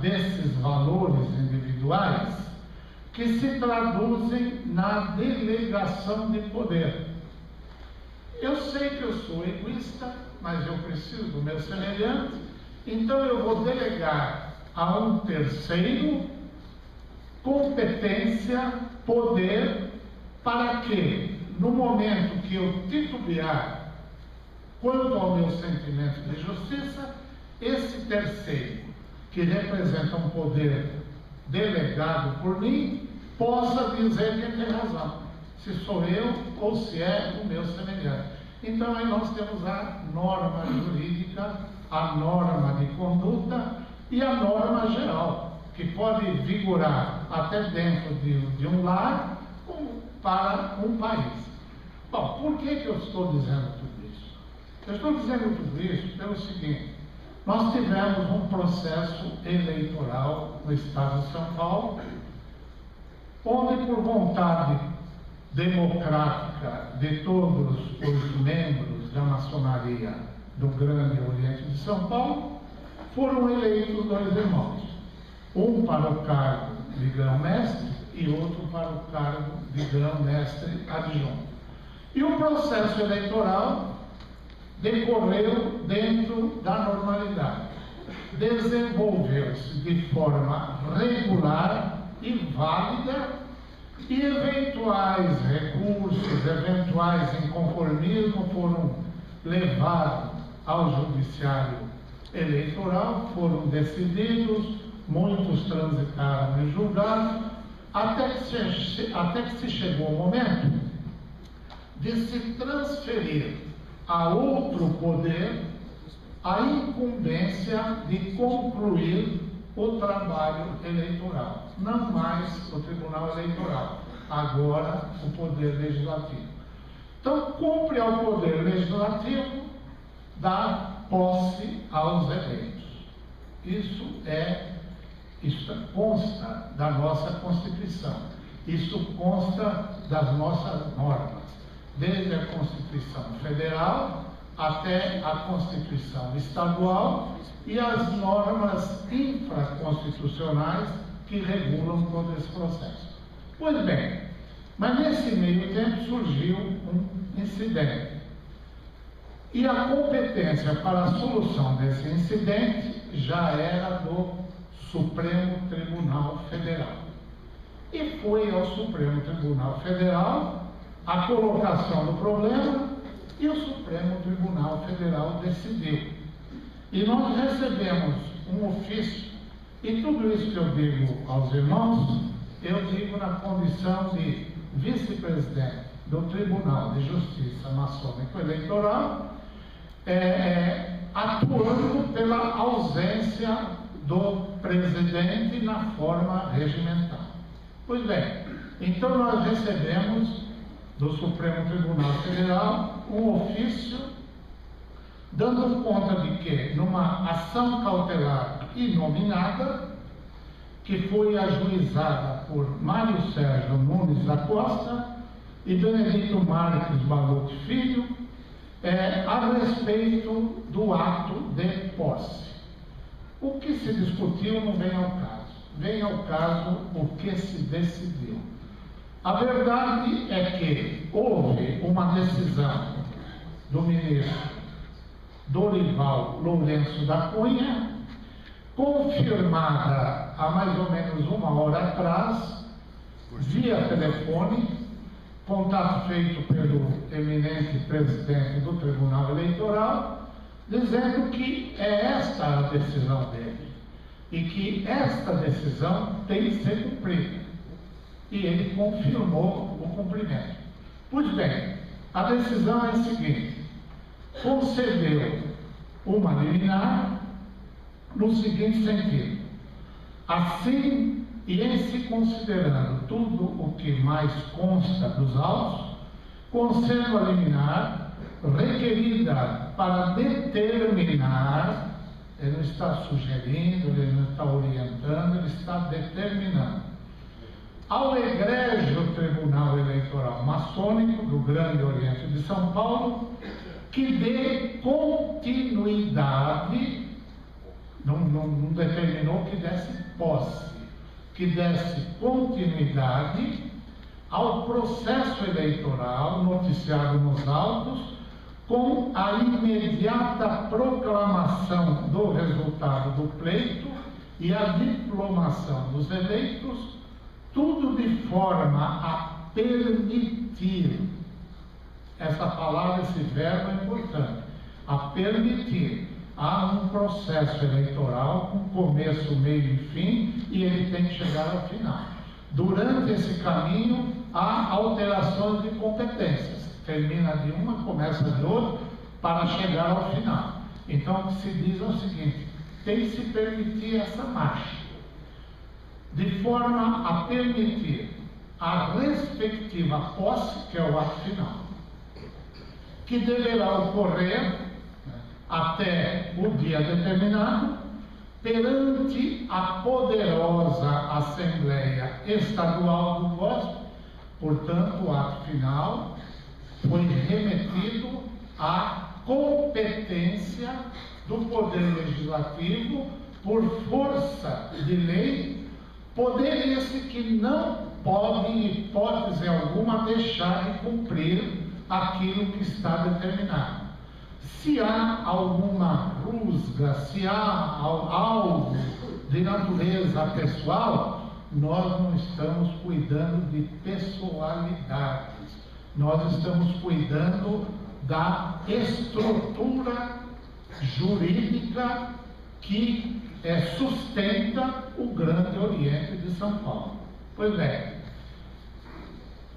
desses valores individuais que se traduzem na delegação de poder. Eu sei que eu sou egoísta, mas eu preciso do meu semelhante, então eu vou delegar a um terceiro competência, poder, para que, no momento que eu titubear quanto ao meu sentimento de justiça, esse terceiro, que representa um poder delegado por mim, possa dizer quem tem razão, se sou eu ou se é o meu semelhante. Então aí nós temos a norma jurídica, a norma de conduta e a norma geral, que pode vigorar até dentro de um lar como para um país. Bom, por que eu estou dizendo tudo isso? Eu estou dizendo tudo isso pelo seguinte: nós tivemos um processo eleitoral no estado de São Paulo, onde, por vontade democrática de todos os membros da maçonaria do Grande Oriente de São Paulo, foram eleitos dois irmãos, um para o cargo de grão-mestre e outro para o cargo de grão-mestre adjunto. E o processo eleitoral decorreu dentro da normalidade, desenvolveu-se de forma regular e válida, e eventuais recursos, eventuais inconformismos foram levados ao judiciário eleitoral, foram decididos, muitos transitaram em julgado, até que se chegou o momento de se transferir a outro poder a incumbência de concluir o trabalho eleitoral, não mais o Tribunal Eleitoral, agora o Poder Legislativo. Então, cumpre ao Poder Legislativo dar posse aos eleitos. Isso consta da nossa Constituição, isso consta das nossas normas, desde a Constituição Federal até a Constituição Estadual e as normas infraconstitucionais que regulam todo esse processo. Pois bem, mas nesse meio tempo surgiu um incidente. E a competência para a solução desse incidente já era do Supremo Tribunal Federal. E foi ao Supremo Tribunal Federal a colocação do problema e o Supremo Tribunal Federal decidiu. E nós recebemos um ofício, e tudo isso que eu digo aos irmãos, eu digo na condição de vice-presidente do Tribunal de Justiça Maçônico Eleitoral, atuando pela ausência do presidente na forma regimental. Pois bem, então nós recebemos do Supremo Tribunal Federal um ofício dando conta de que, numa ação cautelar inominada, que foi ajuizada por Mário Sérgio Nunes da Costa e Benedito Marques Balucci Filho, a respeito do ato de posse. O que se discutiu não vem ao caso. Vem ao caso o que se decidiu. A verdade é que houve uma decisão do ministro Dorival Lourenço da Cunha, confirmada há mais ou menos uma hora atrás, via telefone, contato feito pelo eminente presidente do Tribunal Eleitoral, dizendo que é esta a decisão dele e que esta decisão tem que ser cumprida. E ele confirmou o cumprimento. Pois bem, a decisão é a seguinte: concedeu uma liminar no seguinte sentido: assim, e em se considerando tudo o que mais consta dos autos, concedo a liminar requerida para determinar, ele não está sugerindo, ele não está orientando, ele está determinando, ao egrégio Tribunal Eleitoral Maçônico do Grande Oriente de São não determinou que desse posse, que desse continuidade ao processo eleitoral noticiado nos autos, com a imediata proclamação do resultado do pleito e a diplomação dos eleitos, tudo de forma a permitir, essa palavra, esse verbo é importante, a permitir. Há um processo eleitoral com começo, meio e fim, e ele tem que chegar ao final. Durante esse caminho, há alterações de competências. Termina de uma, começa de outra, para chegar ao final. Então, o que se diz é o seguinte: tem que se permitir essa marcha, de forma a permitir a respectiva posse, que é o ato final, que deverá ocorrer até o dia determinado, perante a poderosa Assembleia Estadual do GOSP. Portanto, o ato final foi remetido à competência do Poder Legislativo por força de lei, poder esse que não pode, em hipótese alguma, deixar de cumprir aquilo que está determinado. Se há alguma rusga, se há algo de natureza pessoal, nós não estamos cuidando de pessoalidades, nós estamos cuidando da estrutura jurídica que sustenta o Grande Oriente de São Paulo. Pois bem,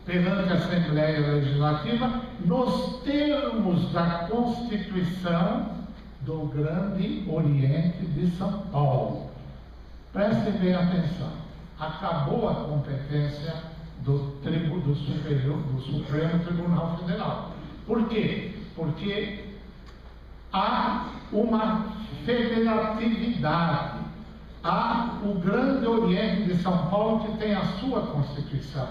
perante a Assembleia Legislativa, nos termos da Constituição do Grande Oriente de São Paulo. Prestem bem atenção, acabou a competência do Supremo Tribunal Federal. Por quê? Porque há uma federatividade, há o Grande Oriente de São Paulo que tem a sua Constituição.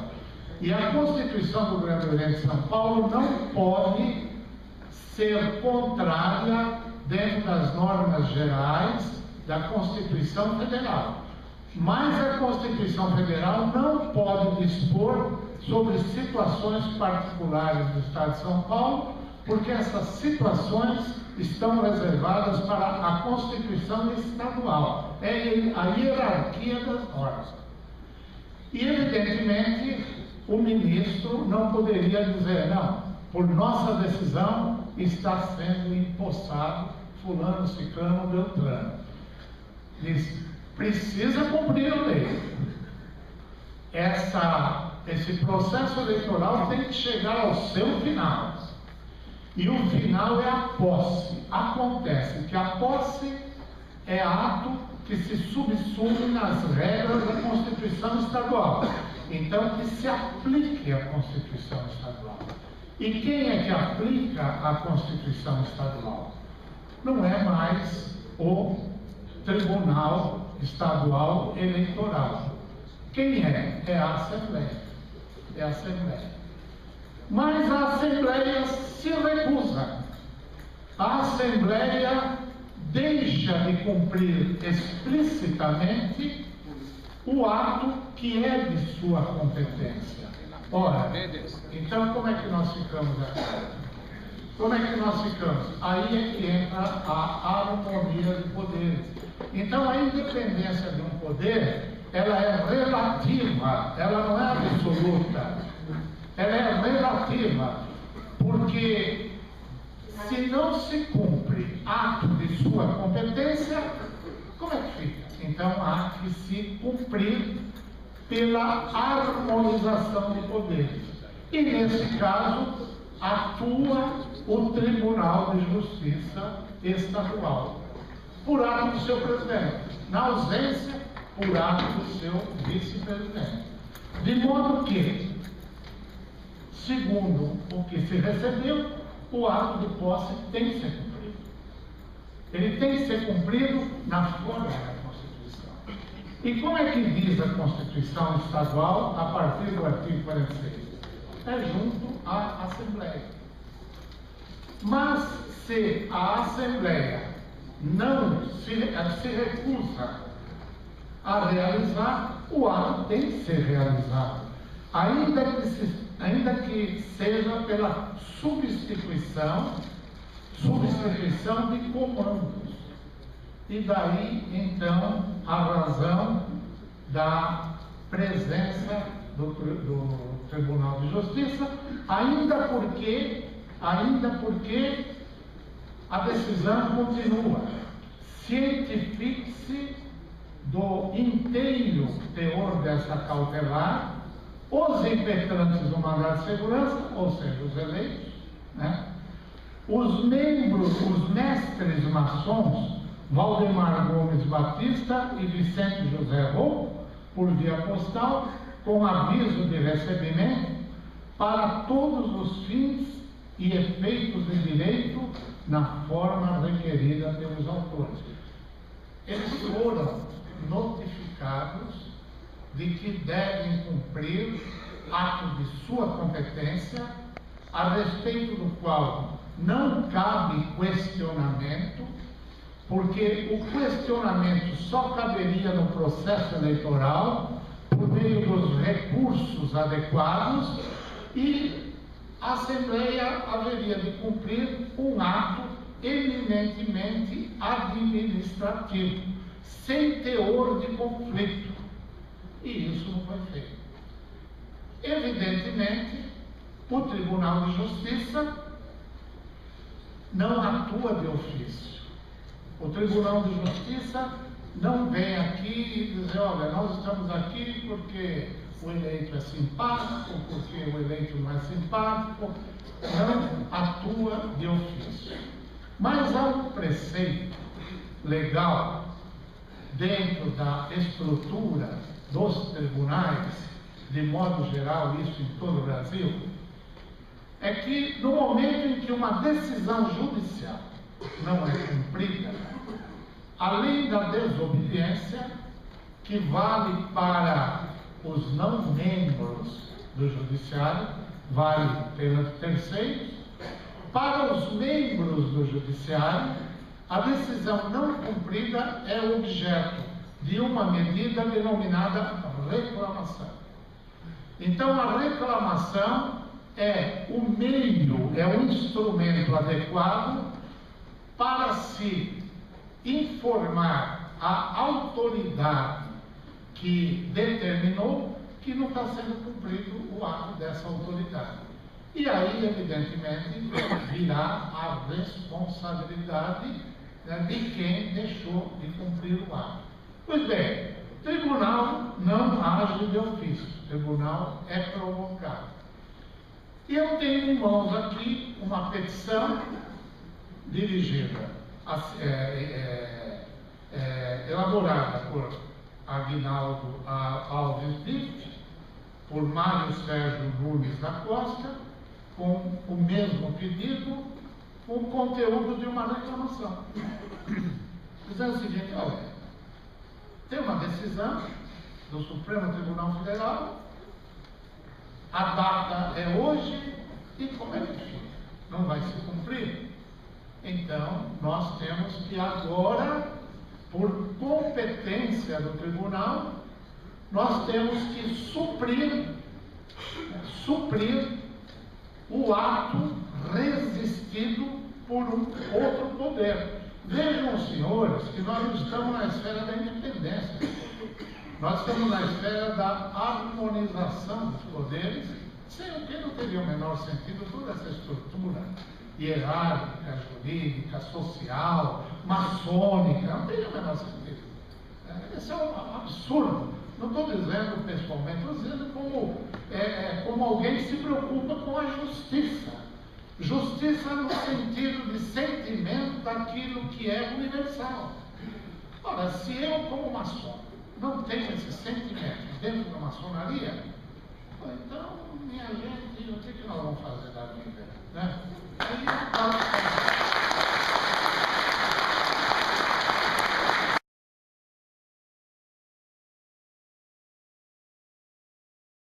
E a Constituição do Grande Oriente de São Paulo não pode ser contrária dentro das normas gerais da Constituição Federal. Mas a Constituição Federal não pode dispor sobre situações particulares do Estado de São Paulo, porque essas situações estão reservadas para a Constituição Estadual. É a hierarquia das normas. E, evidentemente, o ministro não poderia dizer: não, por nossa decisão está sendo empossado fulano, ciclano, beltrano. Diz: precisa cumprir a lei. Esse processo eleitoral tem que chegar ao seu final. E o final é a posse. Acontece que a posse é ato que se subsume nas regras da Constituição Estadual. Então, que se aplique a Constituição Estadual. E quem é que aplica a Constituição Estadual? Não é mais o Tribunal Estadual Eleitoral. Quem é? É a Assembleia. É a Assembleia. Mas a Assembleia se recusa. A Assembleia deixa de cumprir explicitamente o ato que é de sua competência. Ora, então como é que nós ficamos aqui? Como é que nós ficamos? Aí é que entra a harmonia de poderes. Então a independência de um poder, ela é relativa, ela não é absoluta. Ela é relativa, porque se não se cumpre ato de sua competência, como é que fica? Então há que se cumprir pela harmonização de poderes. E nesse caso, atua o Tribunal de Justiça Estadual, por ato do seu presidente, na ausência, por ato do seu vice-presidente. De modo que, segundo o que se recebeu, o ato de posse tem que ser cumprido. Ele tem que ser cumprido na forma da Constituição. E como é que diz a Constituição Estadual a partir do artigo 46? É junto à Assembleia. Mas se a Assembleia não se recusa a realizar, o ato tem que ser realizado, ainda que seja pela substituição de comandos. E daí, então, a razão da presença do Tribunal de Justiça, ainda porque a decisão continua. Cientifique-se do inteiro teor dessa cautelar os impetrantes do mandado de segurança, ou seja, os eleitos, né? Os mestres maçons, Valdemar Gomes Batista e Vicente José Rouco, por via postal, com aviso de recebimento, para todos os fins e efeitos de direito, na forma requerida pelos autores. Eles foram notificados de que devem cumprir ato de sua competência, a respeito do qual não cabe questionamento, porque o questionamento só caberia no processo eleitoral por meio dos recursos adequados, e a Assembleia haveria de cumprir um ato eminentemente administrativo, sem teor de conflito. E isso não foi feito. Evidentemente, o Tribunal de Justiça não atua de ofício. O Tribunal de Justiça não vem aqui e dizer, olha, nós estamos aqui porque o eleito é simpático, porque o eleito não é simpático. Não atua de ofício. Mas há um preceito legal dentro da estrutura dos tribunais, de modo geral, isso em todo o Brasil, é que no momento em que uma decisão judicial não é cumprida, além da desobediência, que vale para os não membros do judiciário, vale pelos terceiros, para os membros do judiciário, a decisão não cumprida é objeto de uma medida denominada reclamação. Então, a reclamação é o meio, é o instrumento adequado para se informar a autoridade que determinou que não está sendo cumprido o ato dessa autoridade. E aí, evidentemente, virá a responsabilidade, né, de quem deixou de cumprir o ato. Pois bem, o tribunal não age de ofício, o tribunal é provocado. E eu tenho em mãos aqui uma petição dirigida, elaborada por Aguinaldo Alves Bitt, por Mário Sérgio Nunes da Costa, com o mesmo pedido, com o conteúdo de uma reclamação. Dizendo o seguinte, olha, tem uma decisão do Supremo Tribunal Federal, a data é hoje, e como é que fica? Não vai se cumprir? Então, nós temos que agora, por competência do tribunal, nós temos que suprir o ato resistido por um outro poder. Vejam, senhores, que nós não estamos na esfera da independência. Nós estamos na esfera da harmonização dos poderes, sem o que não teria o menor sentido toda essa estrutura hierárquica, jurídica, social, maçônica, não teria o menor sentido. Esse é um absurdo. Não estou dizendo pessoalmente, estou dizendo como alguém que se preocupa com a justiça. Justiça no sentido de sentimento daquilo que é universal. Ora, se eu, como maçom, não tenho esse sentimento dentro da maçonaria, então, minha gente, o que nós vamos fazer da vida? Né?